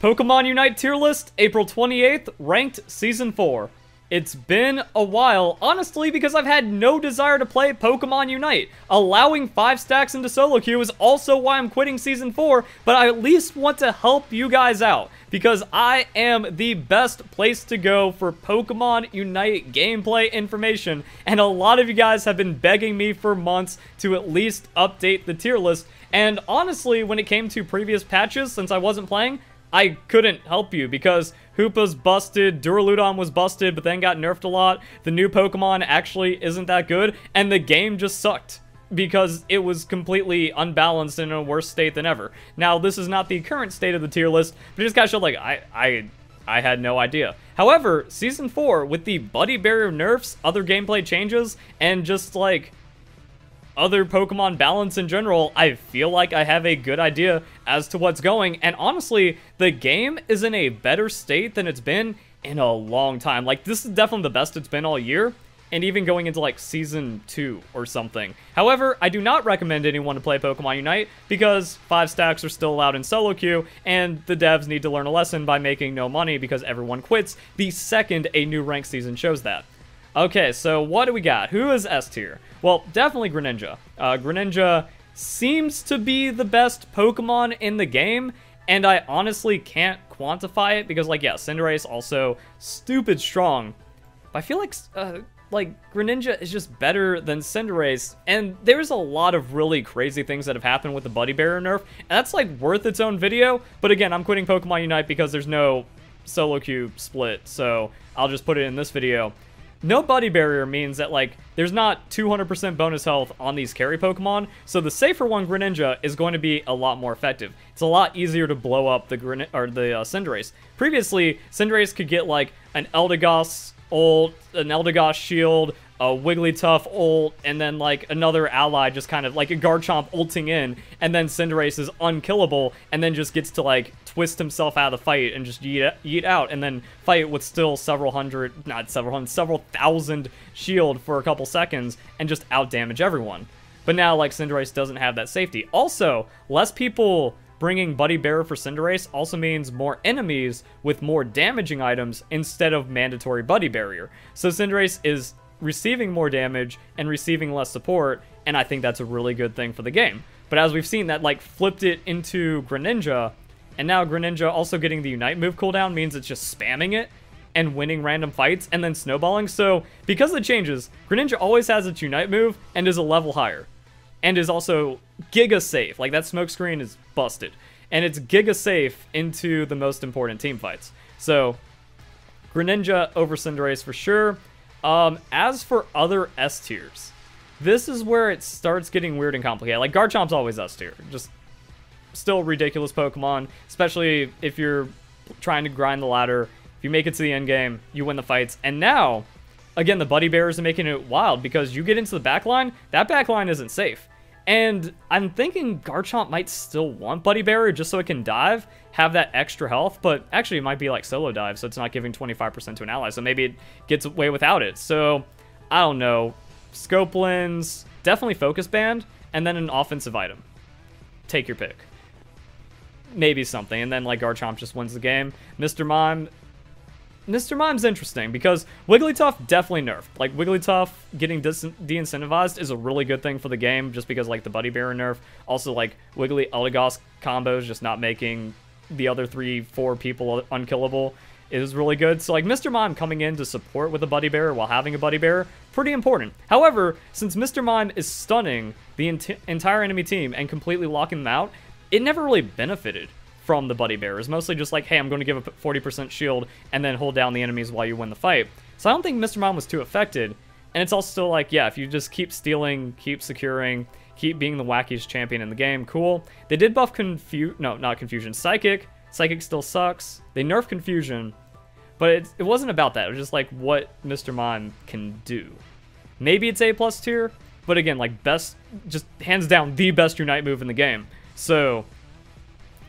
Pokemon Unite tier list, April 28th, ranked Season 4. It's been a while, honestly, because I've had no desire to play Pokemon Unite. Allowing 5 stacks into solo queue is also why I'm quitting Season 4, but I at least want to help you guys out, because I am the best place to go for Pokemon Unite gameplay information, and a lot of you guys have been begging me for months to at least update the tier list, and honestly, when it came to previous patches, since I wasn't playing, I couldn't help you because Hoopa's busted, Duraludon was busted, but then got nerfed a lot. The new Pokemon actually isn't that good, and the game just sucked because it was completely unbalanced and in a worse state than ever. Now, this is not the current state of the tier list, but it just kind of showed like, I had no idea. However, Season 4, with the Buddy Barrier nerfs, other gameplay changes, and just like other Pokemon balance in general, I feel like I have a good idea as to what's going, and honestly, the game is in a better state than it's been in a long time. Like, this is definitely the best it's been all year, and even going into like Season 2 or something. However, I do not recommend anyone to play Pokemon Unite because 5 stacks are still allowed in solo queue, and the devs need to learn a lesson by making no money because everyone quits the second a new ranked season shows that. Okay, so what do we got? Who is S tier? Well, definitely Greninja. Greninja seems to be the best Pokemon in the game, and I honestly can't quantify it because, like, yeah, Cinderace also stupid strong. But I feel like Greninja is just better than Cinderace, and there's a lot of really crazy things that have happened with the Buddy Barrier nerf, and that's, like, worth its own video. But again, I'm quitting Pokemon Unite because there's no solo queue split, so I'll just put it in this video. No Buddy Barrier means that, like, there's not 200% bonus health on these carry Pokemon, so the safer one, Greninja, is going to be a lot more effective. It's a lot easier to blow up the Cinderace. Previously, Cinderace could get, like, an Eldegoss ult, an Eldegoss shield, a Wigglytuff ult, and then, like, another ally just kind of, like, a Garchomp ulting in, and then Cinderace is unkillable, and then just gets to, like, twist himself out of the fight and just yeet out, and then fight with still several thousand shield for a couple seconds, and just out-damage everyone. But now, like, Cinderace doesn't have that safety. Also, less people bringing Buddy Barrier for Cinderace also means more enemies with more damaging items instead of mandatory Buddy Barrier. So Cinderace is receiving more damage and receiving less support, and I think that's a really good thing for the game. But as we've seen, that, like, flipped it into Greninja, and now Greninja also getting the Unite move cooldown means it's just spamming it and winning random fights and then snowballing. So because of the changes, Greninja always has its Unite move and is a level higher. And is also giga safe. Like, that smokescreen is busted. And it's giga safe into the most important team fights. So Greninja over Cinderace for sure. As for other S tiers, this is where it starts getting weird and complicated. Like, Garchomp's always S tier. Just still ridiculous Pokemon, especially if you're trying to grind the ladder. If you make it to the end game, you win the fights. And now, again, the Buddy Barriers are making it wild because you get into the backline, that backline isn't safe. And I'm thinking Garchomp might still want Buddy Barrier just so it can dive, have that extra health, but actually it might be like solo dive, so it's not giving 25% to an ally, so maybe it gets away without it. So, I don't know. Scope Lens, definitely Focus Band, and then an offensive item. Take your pick. Maybe something, and then, like, Garchomp just wins the game. Mr. Mime's interesting, because Wigglytuff definitely nerfed. Like, Wigglytuff getting de-incentivized is a really good thing for the game, just because, like, the Buddy Barrier nerf. Also, like, Wiggly Eldegoss combos just not making the other 3-4 people unkillable is really good. So, like, Mr. Mime coming in to support with a Buddy Barrier while having a Buddy Barrier, pretty important. However, since Mr. Mime is stunning the entire enemy team and completely locking them out, it never really benefited from the Buddy Barriers. Mostly just like, hey, I'm going to give a 40% shield and then hold down the enemies while you win the fight. So I don't think Mr. Mime was too affected. And it's also still like, yeah, if you just keep stealing, keep securing, keep being the wackiest champion in the game, cool. They did buff not Confusion, Psychic. Psychic still sucks. They nerfed Confusion, but it wasn't about that. It was just like what Mr. Mime can do. Maybe it's A+ tier, but again, like, best, just hands down the best Unite move in the game. So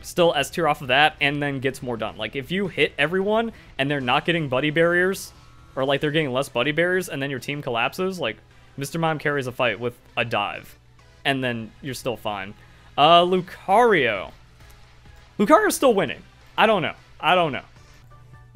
still S tier off of that, and then gets more done. Like, if you hit everyone and they're not getting Buddy Barriers, or like they're getting less Buddy Barriers, and then your team collapses, like, Mr. Mime carries a fight with a dive, and then you're still fine. Lucario. Lucario's still winning. I don't know. I don't know.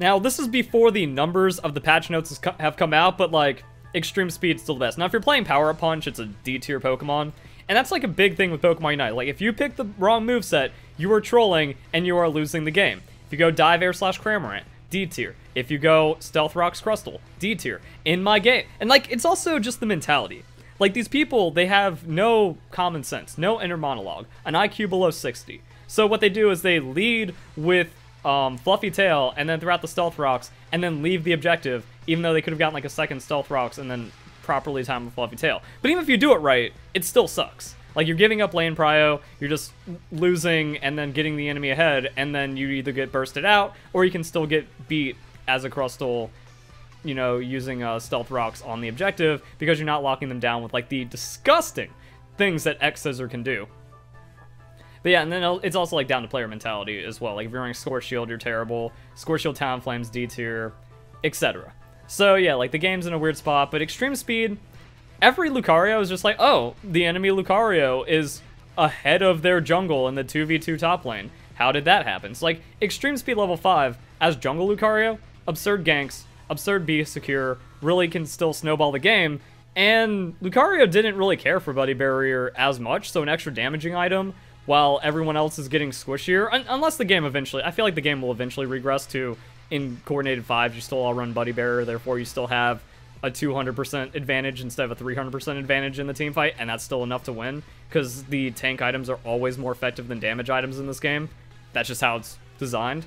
Now, this is before the numbers of the patch notes have come out, but, like, Extreme Speed's still the best. Now, if you're playing Power Up Punch, it's a D-tier Pokemon, and that's, like, a big thing with Pokemon Unite. Like, if you pick the wrong moveset, you are trolling, and you are losing the game. If you go Dive Air / Cramorant, D-tier. If you go Stealth Rocks Crustle, D-tier. In my game. And, like, it's also just the mentality. Like, these people, they have no common sense, no inner monologue, an IQ below 60. So what they do is they lead with Fluffy Tail, and then throughout the Stealth Rocks, and then leave the objective, even though they could have gotten, like, a second Stealth Rocks, and then properly time with Fluffy Tail. But even if you do it right, it still sucks. Like, you're giving up lane prio, you're just losing and then getting the enemy ahead, and then you either get bursted out, or you can still get beat as a Crustle, you know, using Stealth Rocks on the objective, because you're not locking them down with, like, the disgusting things that X-Scissor can do. But yeah, and then it's also, like, down to player mentality as well. Like, if you're running Scorch Shield, you're terrible. Scorch Shield, Talonflame's D-tier, etc. So yeah, like, the game's in a weird spot, but Extreme Speed... Every Lucario is just like, oh, the enemy Lucario is ahead of their jungle in the 2v2 top lane. How did that happen? So, like, Extreme Speed level 5 as jungle Lucario, absurd ganks, absurd B secure, really can still snowball the game, and Lucario didn't really care for Buddy Barrier as much, so an extra damaging item while everyone else is getting squishier, unless the game eventually, I feel like the game will eventually regress to, in Coordinated 5s, you still all run Buddy Barrier, therefore you still have a 200% advantage instead of a 300% advantage in the team fight, and that's still enough to win, because the tank items are always more effective than damage items in this game. That's just how it's designed.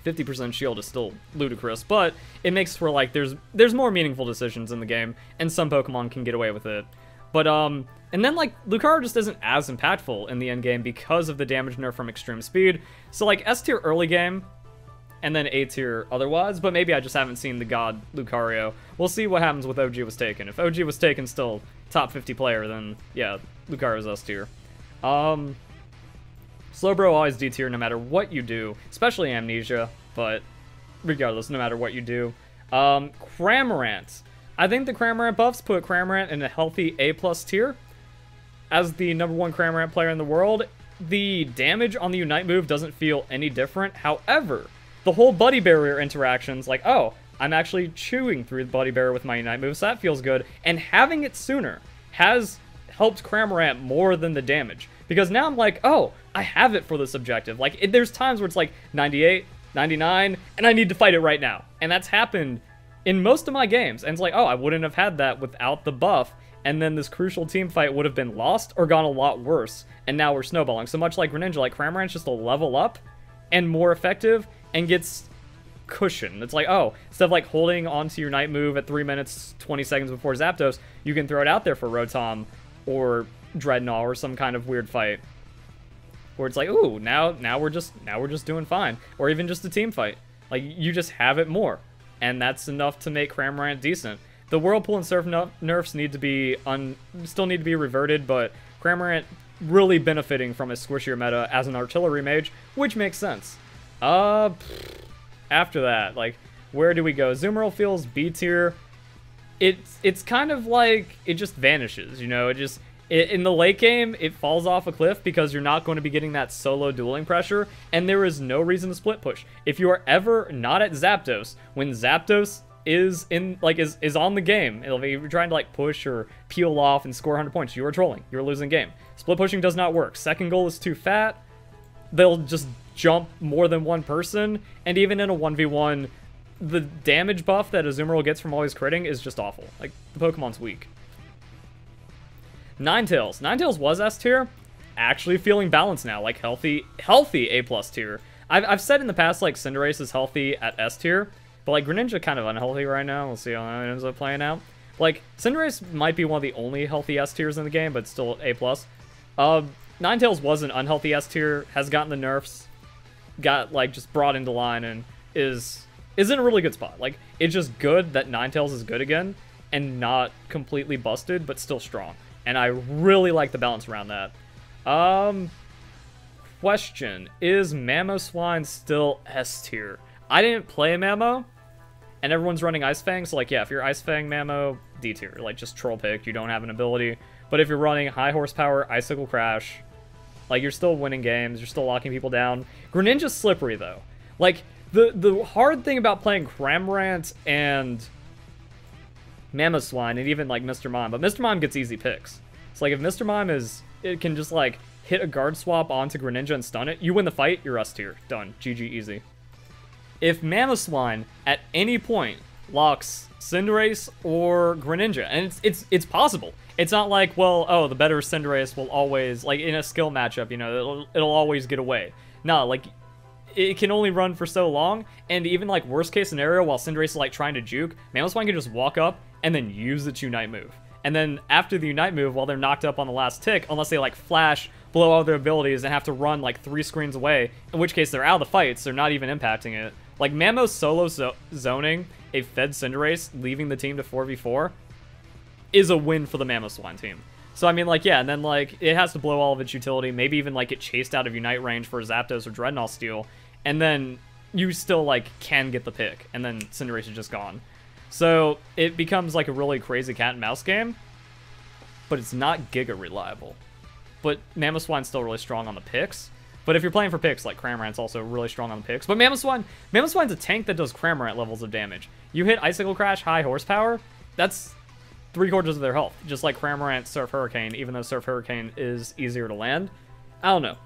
50% shield is still ludicrous, but it makes for, like, there's more meaningful decisions in the game, and some Pokemon can get away with it. But, and then, like, Lucario just isn't as impactful in the end game because of the damage nerf from Extreme Speed. So, like, S tier early game, and then A tier otherwise, but maybe I just haven't seen the god Lucario. We'll see what happens with OG was taken. If OG was taken still top 50 player, then yeah, Lucario's S tier. Slowbro always D tier no matter what you do, especially Amnesia, but regardless, no matter what you do. Cramorant. I think the Cramorant buffs put Cramorant in a healthy A+ tier. As the #1 Cramorant player in the world, the damage on the Unite move doesn't feel any different. However, the whole Buddy Barrier interactions, like, oh, I'm actually chewing through the Buddy Barrier with my Unite move, so that feels good. And having it sooner has helped Cramorant more than the damage. Because now I'm like, oh, I have it for this objective. Like, there's times where it's like 98, 99, and I need to fight it right now. And that's happened in most of my games. And it's like, oh, I wouldn't have had that without the buff. And then this crucial team fight would have been lost or gone a lot worse. And now we're snowballing. So much like Greninja, like, Cramorant's just a level up and more effective and gets cushion. It's like, oh, instead of, like, holding onto your Night move at 3 minutes, 20 seconds before Zapdos, you can throw it out there for Rotom or Dreadnought or some kind of weird fight. Where it's like, ooh, now we're just doing fine. Or even just a team fight. Like, you just have it more. And that's enough to make Cramorant decent. The Whirlpool and Surf nerfs need to be still need to be reverted, but Cramorant really benefiting from a squishier meta as an artillery mage, which makes sense. After that, like, where do we go? Azumarill feels B tier. It's kind of like it just vanishes, you know. In the late game, it falls off a cliff because you're not going to be getting that solo dueling pressure, and there is no reason to split push. If you are ever not at Zapdos, when Zapdos is is on the game, if you're trying to, like, push or peel off and score 100 points, you are trolling. You're losing game. Split pushing does not work. Second goal is too fat. They'll just jump more than one person, and even in a 1v1, the damage buff that Azumarill gets from always critting is just awful. Like, the Pokemon's weak. Ninetales. Ninetales was S tier. Actually feeling balanced now, like healthy A+ tier. I've said in the past, like, Cinderace is healthy at S tier, but, like, Greninja kind of unhealthy right now. We'll see how that ends up playing out. Like, Cinderace might be one of the only healthy S tiers in the game, but still A+. Ninetales was an unhealthy S tier, has gotten the nerfs, got, like, just brought into line, and is in a really good spot. Like, it's just good that Ninetales is good again, and not completely busted, but still strong. And I really like the balance around that. Question, is Mamoswine still S tier? I didn't play Mamo, and everyone's running Ice Fang, so, like, yeah, if you're Ice Fang Mamo, D tier. Like, just troll pick, you don't have an ability. But if you're running high horsepower Icicle Crash, like, you're still winning games, you're still locking people down. Greninja's slippery, though. Like, the hard thing about playing Cramorant and Mamoswine, and even, like, Mr. Mime, but Mr. Mime gets easy picks. It's like, if Mr. Mime it can just, like, hit a guard swap onto Greninja and stun it, you win the fight, you're S tier. Done. GG easy. If Mamoswine, at any point, locks Cinderace or Greninja, and it's possible. It's not like, well, oh, the better Cinderace will always, like, in a skill matchup, you know, it'll always get away. No, like, it can only run for so long, and even, like, worst case scenario, while Cinderace is, like, trying to juke, Mamoswine can just walk up and then use its Unite move. And then after the Unite move, while they're knocked up on the last tick, unless they, like, flash, blow all their abilities, and have to run, like, 3 screens away, in which case they're out of the fight, so they're not even impacting it. Like, Mamo solo zoning a fed Cinderace, leaving the team to 4v4, is a win for the Mamoswine team. So, I mean, like, yeah, and then, like, it has to blow all of its utility, maybe even, like, get chased out of Unite range for Zapdos or Dreadnought Steel, and then you still, like, can get the pick, and then Cinderace is just gone. So, it becomes, like, a really crazy cat and mouse game, but it's not giga reliable. But Mamoswine's still really strong on the picks. But if you're playing for picks, like, Cramorant's also really strong on the picks. But Mamoswine's a tank that does Cramorant levels of damage. You hit Icicle Crash, high horsepower, that's 3/4 of their health. Just like Cramorant, Surf Hurricane, even though Surf Hurricane is easier to land. I don't know.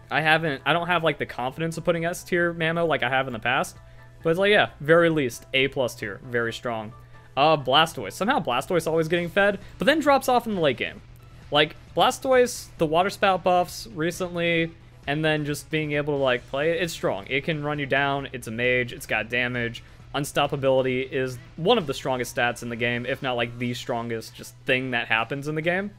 I don't have, like, the confidence of putting S tier Mamo like I have in the past. But it's like, yeah, very least, A+ tier, very strong. Blastoise. Somehow Blastoise always getting fed, but then drops off in the late game. Like, Blastoise, the Water Spout buffs recently, and then just being able to, like, play it, it's strong. It can run you down, it's a mage, it's got damage. Unstoppability is one of the strongest stats in the game, if not, like, the strongest just thing that happens in the game.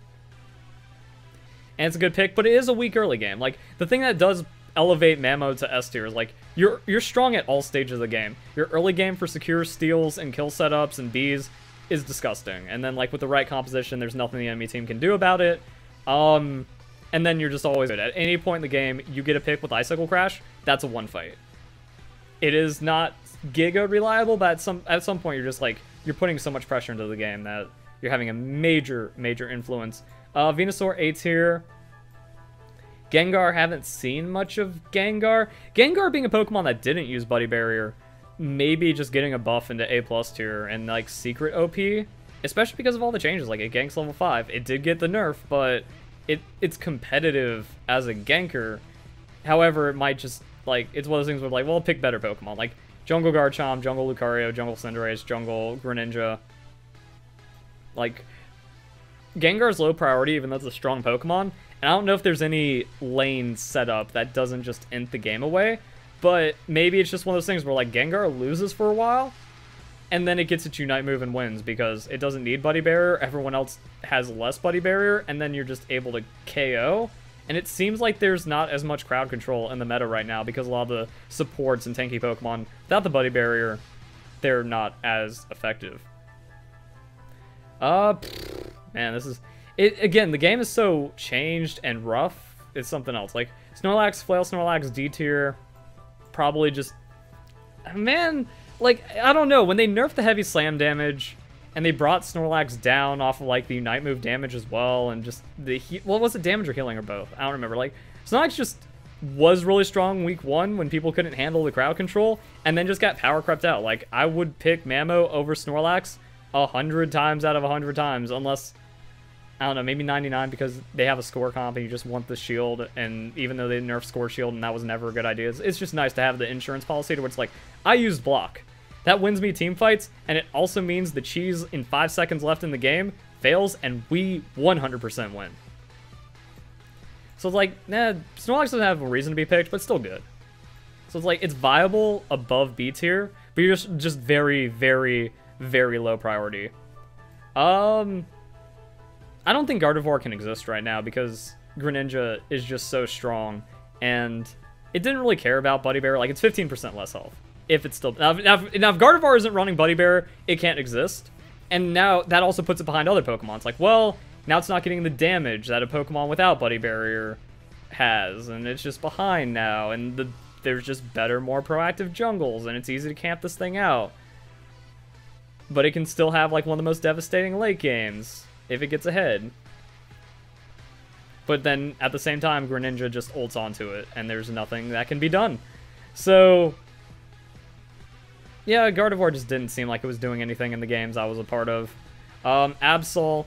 And it's a good pick, but it is a weak early game. Like, the thing that does elevate Mamo to S tier is, like, you're strong at all stages of the game. Your early game for secure steals and kill setups and Bs is disgusting. And then, like, with the right composition, there's nothing the enemy team can do about it. And then you're just always good. At any point in the game, you get a pick with Icicle Crash, that's a one fight. It is not giga reliable, but at some point you're just, like, you're putting so much pressure into the game that you're having a major influence. Venusaur A tier. Gengar, haven't seen much of Gengar. Gengar being a Pokemon that didn't use Buddy Barrier, maybe just getting a buff into A+ tier and, like, secret OP, especially because of all the changes. Like, it ganks level 5. It did get the nerf, but it's competitive as a ganker. However, it might just, like, it's one of those things where, like, well, pick better Pokemon. Like, Jungle Garchomp, Jungle Lucario, Jungle Cinderace, Jungle Greninja. Like, Gengar's low priority, even though it's a strong Pokemon. And I don't know if there's any lane setup that doesn't just end the game away. But maybe it's just one of those things where, like, Gengar loses for a while, and then it gets its Unite move and wins because it doesn't need Buddy Barrier. Everyone else has less Buddy Barrier, and then you're just able to KO. And it seems like there's not as much crowd control in the meta right now because a lot of the supports and tanky Pokemon, without the Buddy Barrier, they're not as effective. Man, this is... Again, the game is so changed and rough, it's something else. Like, Snorlax, Flail Snorlax, D tier, probably just... Man, like, I don't know. When they nerfed the heavy slam damage, and they brought Snorlax down off of, like, the Unite move damage as well, and just the... What was it, damage or healing or both? I don't remember. Like, Snorlax just was really strong week 1 when people couldn't handle the crowd control, and then just got power crept out. Like, I would pick Mamo over Snorlax 100 times out of 100 times, unless... I don't know, maybe 99 because they have a score comp and you just want the shield, and even though they nerfed score shield and that was never a good idea, it's just nice to have the insurance policy to where it's like, I used block. That wins me team fights, and it also means the cheese in 5 seconds left in the game fails, and we 100% win. So it's like, nah, Snorlax doesn't have a reason to be picked, but still good. So it's like, it's viable above B tier, but you're just very, very, very low priority. I don't think Gardevoir can exist right now because Greninja is just so strong, and it didn't really care about Buddy Bear. Like, it's 15% less health. If it's still... Now, if Gardevoir isn't running Buddy Bear, it can't exist. And now that also puts it behind other Pokemon. It's like, well, now it's not getting the damage that a Pokemon without Buddy Barrier has, and it's just behind now, and there's just better, more proactive jungles, and it's easy to camp this thing out. But it can still have, like, one of the most devastating late games if it gets ahead. But then, at the same time, Greninja just ults onto it, and there's nothing that can be done. So, yeah, Gardevoir just didn't seem like it was doing anything in the games I was a part of. Absol,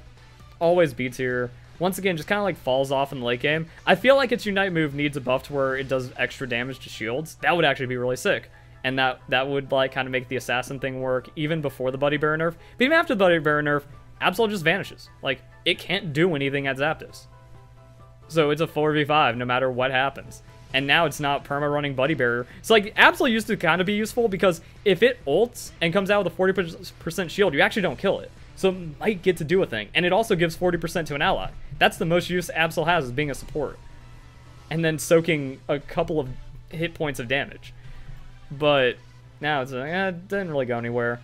always B tier. Once again, just kind of like falls off in the late game. I feel like its Unite move needs a buff to where it does extra damage to shields. That would actually be really sick. And that would like kind of make the assassin thing work even before the Buddy Bear nerf. But even after the Buddy Bear nerf, Absol just vanishes. Like, it can't do anything at Zapdos. So it's a 4v5 no matter what happens. And now it's not perma-running Buddy Barrier. So, like, Absol used to kind of be useful because if it ults and comes out with a 40% shield, you actually don't kill it. So it might get to do a thing. And it also gives 40% to an ally. That's the most use Absol has, is being a support. And then soaking a couple of hit points of damage. But now it's like, it didn't really go anywhere.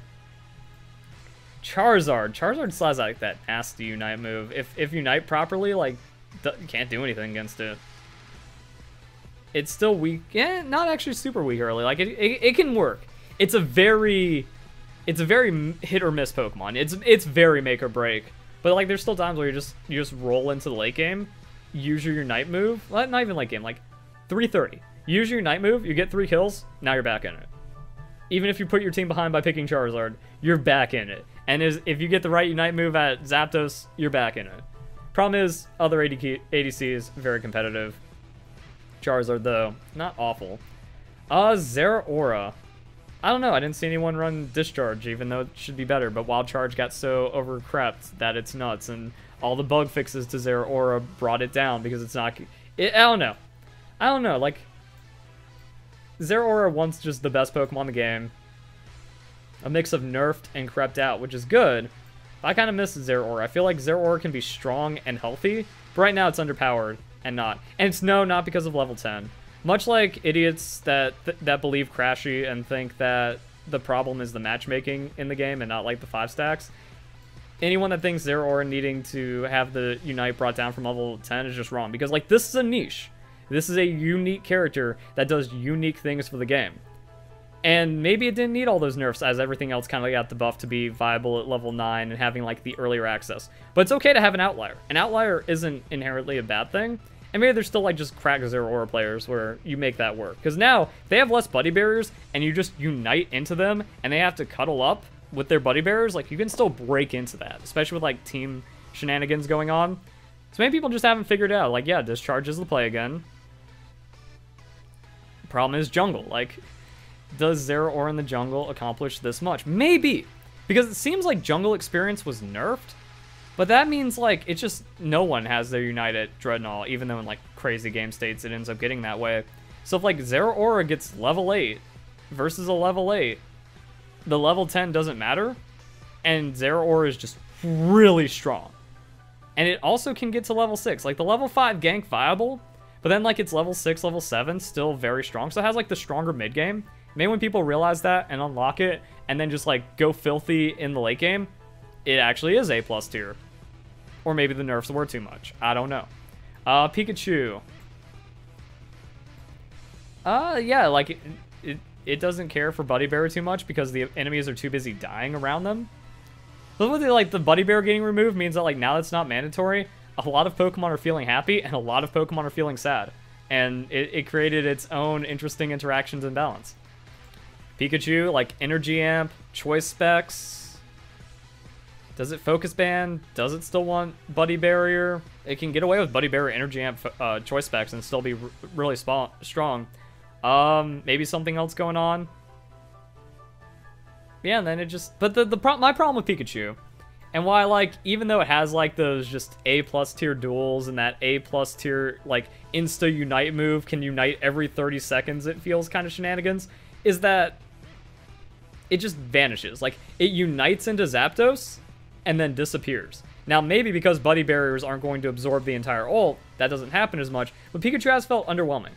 Charizard still has like that nasty Unite move. If Unite properly, like, you can't do anything against it. It's still weak. Yeah, not actually super weak early. Like, it can work. It's a very hit or miss Pokemon. It's very make or break. But like, there's still times where you just roll into the late game, use your Unite move. Well, not even late game, like 330. Use your Unite move, you get 3 kills, now you're back in it. Even if you put your team behind by picking Charizard, you're back in it. And if you get the right Unite move at Zapdos, you're back in it. Problem is, other ADCs, very competitive. Charizard, though, not awful. Zeraora. I don't know, I didn't see anyone run Discharge, even though it should be better, but Wild Charge got so overcrept that it's nuts, and all the bug fixes to Zeraora brought it down because it's not... I don't know, like... Zeraora once just the best Pokemon in the game. A mix of nerfed and crept out, which is good. I kind of miss Zeraora. I feel like Zeraora can be strong and healthy, but right now it's underpowered and not. And it's not because of level 10. Much like idiots that believe Crashy and think that the problem is the matchmaking in the game and not like the 5 stacks. Anyone that thinks Zeraora needing to have the Unite brought down from level 10 is just wrong. Because like, this is a niche. This is a unique character that does unique things for the game. And maybe it didn't need all those nerfs as everything else kind of got the buff to be viable at level 9 and having like the earlier access. But it's okay to have an outlier. An outlier isn't inherently a bad thing. And maybe there's still like just crack Zeraora players where you make that work. Because now, they have less buddy barriers and you just unite into them and they have to cuddle up with their buddy barriers. Like, you can still break into that, especially with like team shenanigans going on. So maybe people just haven't figured it out. Like, yeah, Discharge is the play again. Problem is jungle. Like, does Zeraora in the jungle accomplish this much? Maybe, because it seems like jungle experience was nerfed, but that means like it's just no one has their Unite at Dreadnought, even though in like crazy game states it ends up getting that way. So if like Zeraora gets level 8 versus a level 8, the level 10 doesn't matter, and Zeraora is just really strong. And it also can get to level 6. Like, the level 5 gank viable, but then like it's level 6, level 7 still very strong. So it has like the stronger mid game. Maybe when people realize that and unlock it and then just like go filthy in the late game, it actually is A+ tier. Or maybe the nerfs were too much. I don't know. Pikachu. Yeah, like it doesn't care for Buddy Bear too much because the enemies are too busy dying around them. Literally, like, the Buddy Bear getting removed means that like now it's not mandatory. A lot of Pokemon are feeling happy and a lot of Pokemon are feeling sad. And it created its own interesting interactions and balance. Pikachu, like Energy Amp, Choice Specs. Does it Focus Band? Does it still want Buddy Barrier? It can get away with Buddy Barrier, Energy Amp, Choice Specs and still be really strong. Maybe something else going on. Yeah, and then it just... But my problem with Pikachu, and why, like, even though it has, like, those just A+ tier duels and that A+ tier, like, insta-unite move can unite every 30 seconds, it feels kind of shenanigans, is that it just vanishes. Like, it unites into Zapdos and then disappears. Now, maybe because Buddy Barriers aren't going to absorb the entire ult, that doesn't happen as much, but Pikachu has felt underwhelming.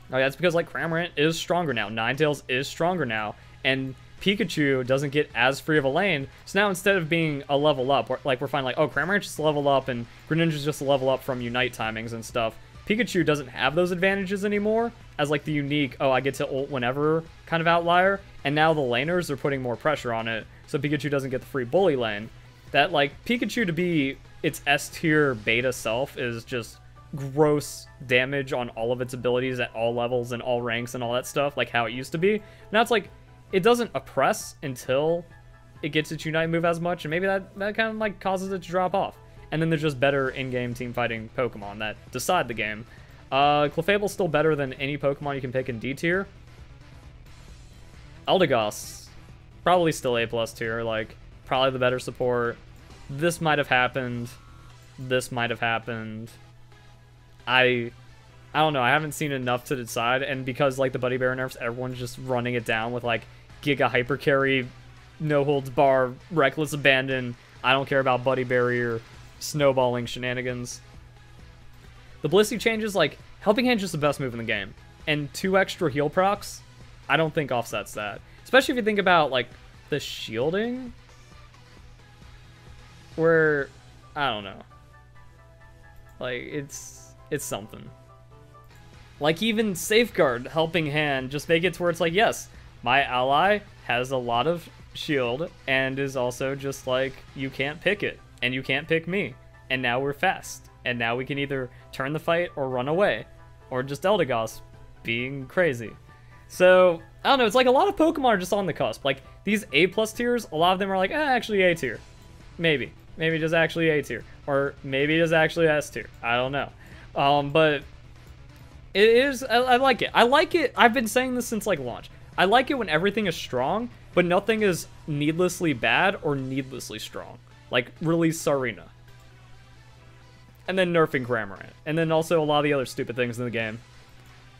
Now, that's because, like, Cramorant is stronger now, Ninetales is stronger now, and Pikachu doesn't get as free of a lane. So now instead of being a level up, we're finding like, oh, Cramorant just level up and Greninja's just a level up from Unite timings and stuff. Pikachu doesn't have those advantages anymore as like the unique, oh, I get to ult whenever kind of outlier. And now the laners are putting more pressure on it. So Pikachu doesn't get the free bully lane. That like Pikachu to be its S tier beta self is just gross damage on all of its abilities at all levels and all ranks and all that stuff, like how it used to be. Now it's like, it doesn't oppress until it gets its Unite move as much, and maybe that kind of like causes it to drop off. And then there's just better in-game team fighting Pokemon that decide the game. Clefable's still better than any Pokemon you can pick in D tier. Eldegoss, probably still A+ tier, like, probably the better support. This might have happened. This might have happened. I don't know, I haven't seen enough to decide, and because, like, the Buddy Bear nerfs, everyone's just running it down with, like, Giga Hyper Carry, No Holds Bar, Reckless Abandon, I don't care about Buddy Barrier, snowballing shenanigans. The Blissey changes, like, Helping Hand's just the best move in the game. And 2 extra heal procs, I don't think offsets that. Especially if you think about, like, the shielding. Where, I don't know. Like, it's something. Like, even Safeguard, Helping Hand, just make it to where it's like, yes, my ally has a lot of shield, and is also just like, you can't pick it, and you can't pick me. And now we're fast. And now we can either turn the fight or run away. Or just Eldegoss being crazy. So, I don't know, it's like a lot of Pokemon are just on the cusp. Like, these A+ tiers, a lot of them are like, actually A tier. Maybe. Maybe just actually A tier. Or maybe just actually S tier. I don't know. But it is, I like it. I like it, I've been saying this since, like, launch. I like it when everything is strong, but nothing is needlessly bad or needlessly strong. Like, release Sarina. And then nerfing Cramorant. And then also a lot of the other stupid things in the game.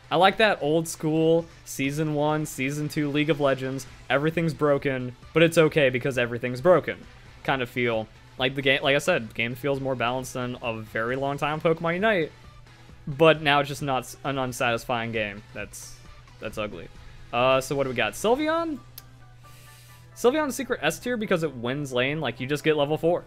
I like that old school Season 1, Season 2 League of Legends, everything's broken, but it's okay because everything's broken kind of feel. Like the game, like I said, the game feels more balanced than a very long time Pokemon Unite, but now it's just not an unsatisfying game. That's ugly. So what do we got? Sylveon? Sylveon's secret S tier because it wins lane, like you just get level 4.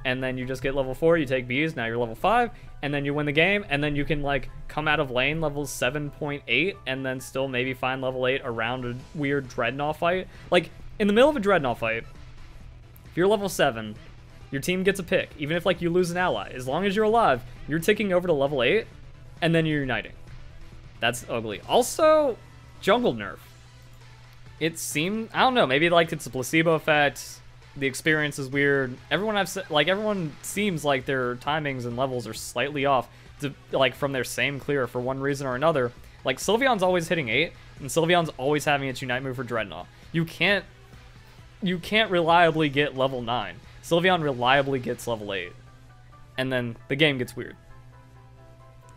And then you just get level 4, you take Bs, now you're level 5, and then you win the game, and then you can, like, come out of lane level 7.8, and then still maybe find level 8 around a weird Dreadnought fight. Like, in the middle of a Dreadnought fight, if you're level 7, your team gets a pick, even if, like, you lose an ally. As long as you're alive, you're ticking over to level 8, and then you're uniting. That's ugly. Also, Jungle Nerf. It seemed, I don't know, maybe, like, it's a placebo effect. The experience is weird. Everyone seems like their timings and levels are slightly off, like from their same clear for one reason or another. Like Sylveon's always hitting 8, and Sylveon's always having its Unite move for Dreadnought. You can't reliably get level 9. Sylveon reliably gets level 8, and then the game gets weird.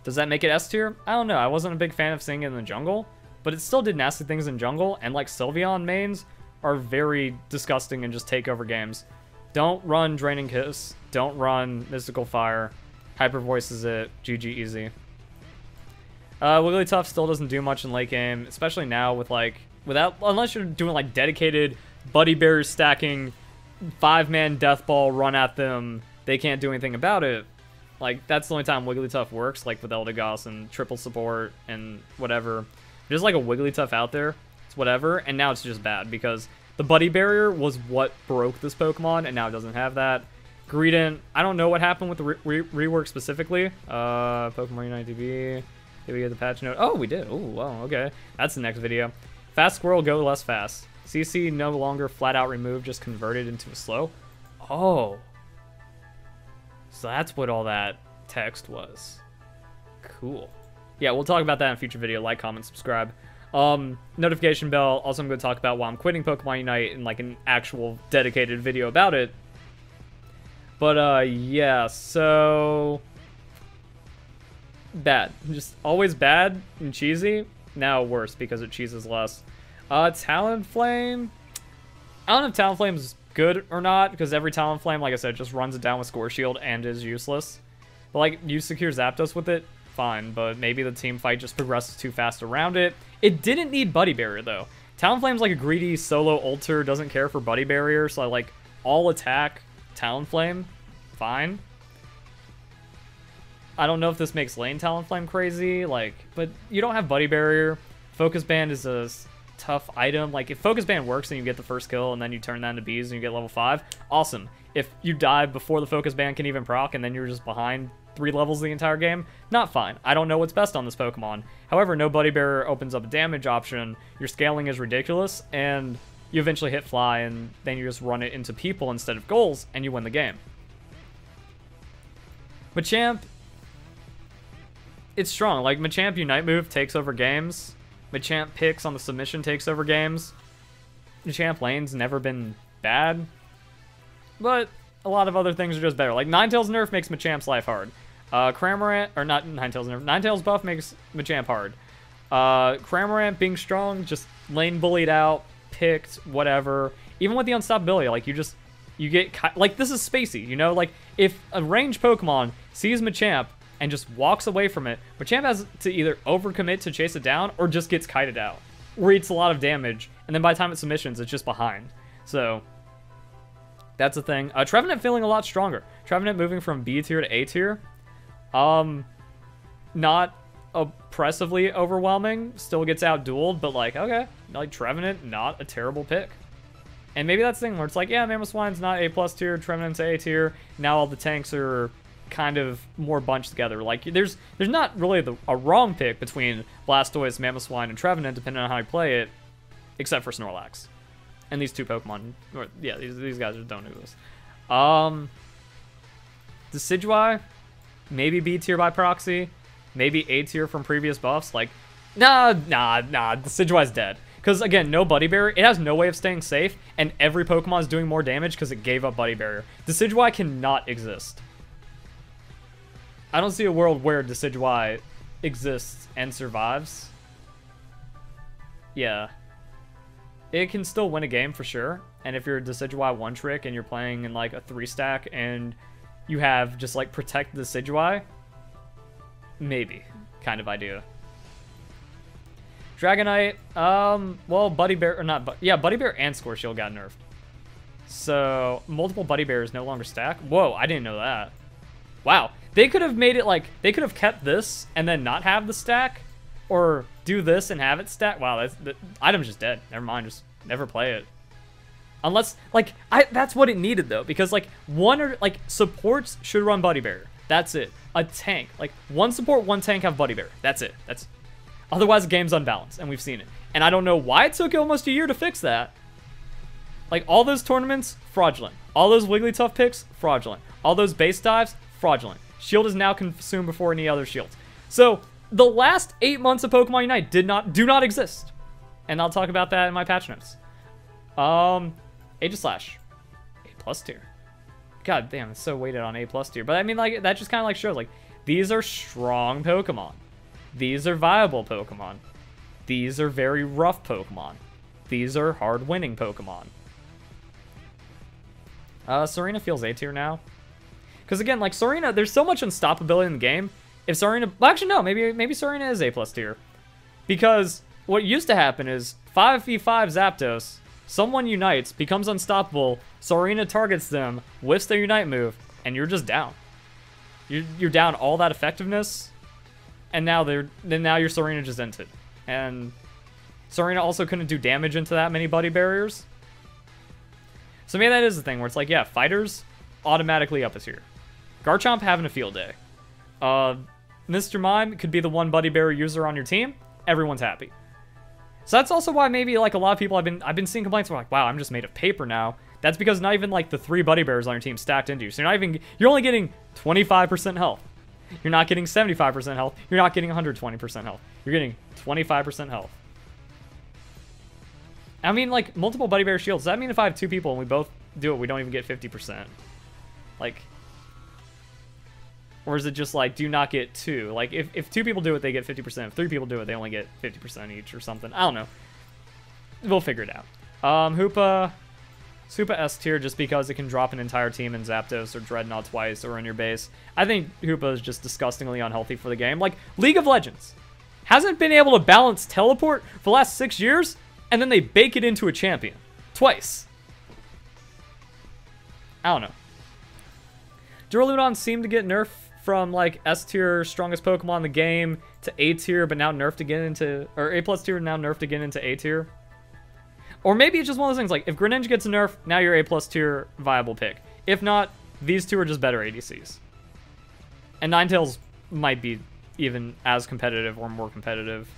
Does that make it S tier? I don't know. I wasn't a big fan of seeing it in the jungle, but it still did nasty things in jungle, and like Sylveon mains are very disgusting and just take over games. Don't run Draining Kiss. Don't run Mystical Fire. Hyper Voices it. GG easy. Wigglytuff still doesn't do much in late game, especially now with like, unless you're doing like dedicated Buddy Bears stacking, 5-man Death Ball, run at them, they can't do anything about it. Like, that's the only time Wigglytuff works, like with Eldegoss and triple support and whatever. There's like a Wigglytuff out there. Whatever, and now it's just bad because the Buddy Barrier was what broke this Pokemon, and now it doesn't have that. Greedent, I don't know what happened with the rework specifically. Pokemon Unite DB, did we get the patch note? Oh, we did. Oh, wow, okay. That's the next video. Fast Squirrel, go less fast. CC no longer flat out removed, just converted into a slow. Oh. So that's what all that text was. Cool. Yeah, we'll talk about that in a future video. Like, comment, subscribe. Notification bell. Also, I'm going to talk about why I'm quitting Pokemon Unite in like an actual dedicated video about it. But yeah, so bad. Just always bad and cheesy. Now worse because it cheeses less. Talonflame. I don't know if Talonflame is good or not because every Talonflame, like I said, just runs it down with Score Shield and is useless. But like you secure Zapdos with it, fine, but maybe the team fight just progresses too fast around it. It didn't need Buddy Barrier, though. Talonflame's like a greedy solo ulter, doesn't care for Buddy Barrier, so I like all attack Talonflame, fine. I don't know if this makes lane Talonflame crazy, like, but you don't have Buddy Barrier. Focus Band is a tough item. Like, if Focus Band works and you get the first kill and then you turn that into Bs and you get level 5, awesome. If you die before the Focus Band can even proc and then you're just behind 3 levels the entire game, not fine. I don't know what's best on this Pokemon. However, no Buddy Bear opens up a damage option, your scaling is ridiculous, and you eventually hit Fly, and then you just run it into people instead of goals, and you win the game. Machamp, it's strong. Like, Machamp Unite move takes over games. Machamp picks on the submission takes over games. Machamp lane's never been bad. But a lot of other things are just better. Like, Ninetales Nerf makes Machamp's life hard. Cramorant, or not Ninetales Nerf, Ninetales buff makes Machamp hard. Cramorant being strong, just lane bullied out, picked, whatever. Even with the unstoppability, like, you get, like, this is spacey, you know? Like, if a ranged Pokemon sees Machamp and just walks away from it, Machamp has to either overcommit to chase it down or just gets kited out, or eats a lot of damage, and then by the time it submissions, it's just behind. So, that's a thing. Trevenant feeling a lot stronger. Trevenant moving from B tier to A tier. Not oppressively overwhelming. Still gets out-dueled, but like, okay. Like, Trevenant, not a terrible pick. And maybe that's the thing where it's like, yeah, Mamoswine's not A+ tier, Trevenant's A tier. Now all the tanks are kind of more bunched together. Like, there's not really a wrong pick between Blastoise, Mamoswine, and Trevenant, depending on how you play it, except for Snorlax. And these 2 Pokemon, or, yeah, these guys just don't exist. Decidueye, maybe B tier by proxy, maybe A tier from previous buffs. Like, nah, Decidueye's dead. Because, again, no Buddy Barrier. It has no way of staying safe, and every Pokemon is doing more damage because it gave up Buddy Barrier. Decidueye cannot exist. I don't see a world where Decidueye exists and survives. Yeah. It can still win a game for sure, and if you're a Decidueye one-trick and you're playing in, like, a 3-stack and you have just, like, Protect Decidueye, maybe kind of idea. Dragonite, well, Buddy Bear, or not, yeah, Buddy Bear and Score Shield got nerfed. So, multiple Buddy Bears no longer stack. Whoa, I didn't know that. Wow, they could have made it like, they could have kept this and then not have the stack, or do this and have it stack. Wow, the item's just dead. Never mind, just never play it. Unless, like, that's what it needed though, because like, supports should run Buddy Bear. That's it. A tank, like, one support, one tank have Buddy Bear. That's it. Otherwise, the game's unbalanced, and we've seen it. And I don't know why it took almost a year to fix that. Like, all those tournaments, fraudulent. All those Wigglytuff picks, fraudulent. All those base dives, fraudulent. Shield is now consumed before any other shields. So, the last 8 months of Pokemon Unite do not exist. And I'll talk about that in my patch notes. Aegislash. A+ tier. God damn, it's so weighted on A+ tier. But I mean, like, that just kind of like shows, like, these are strong Pokemon. These are viable Pokemon. These are very rough Pokemon. These are hard-winning Pokemon. Serena feels A tier now. Because again, like, Serena, there's so much unstoppability in the game. If Serena, well, actually no, maybe Serena is A+ tier. Because what used to happen is 5v5 Zapdos, someone unites, becomes unstoppable, Serena targets them, whiffs their Unite move, and you're just down. You're down all that effectiveness. And now your Serena just entered. And Serena also couldn't do damage into that many Buddy Barriers. So maybe that is the thing where it's like, yeah, fighters automatically up a tier. Garchomp having a field day. Mr. Mime could be the one Buddy Barrier user on your team. Everyone's happy. So that's also why maybe like a lot of people I've been seeing complaints were like, wow, I'm just made of paper now. That's because not even like the 3 Buddy Bears on your team stacked into you. So you're only getting 25% health. You're not getting 75% health. You're not getting 120% health. You're getting 25% health. I mean, like, multiple Buddy Bear shields. Does that mean if I have 2 people and we both do it, we don't even get 50%? Like, or is it just like, do not get 2? Like, if 2 people do it, they get 50%. If 3 people do it, they only get 50% each or something. I don't know. We'll figure it out. Hoopa S tier just because it can drop an entire team in Zapdos or Dreadnought twice or in your base. I think Hoopa is just disgustingly unhealthy for the game. Like, League of Legends hasn't been able to balance teleport for the last 6 years, and then they bake it into a champion. Twice. I don't know. Duraludon seemed to get nerfed from, like, S tier, strongest Pokemon in the game, to A tier, but now nerfed again into, or A+ tier, now nerfed again into A tier. Or maybe it's just one of those things, like, if Greninja gets a nerf, now you're A+ tier viable pick. If not, these 2 are just better ADCs. And Ninetales might be even as competitive or more competitive.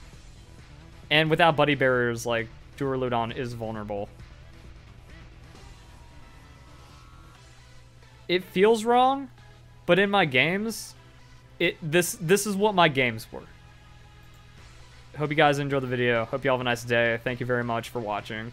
And without buddy barriers, like, Duraludon is vulnerable. It feels wrong, but in my games, this is what my games were. Hope you guys enjoyed the video. Hope you all have a nice day. Thank you very much for watching.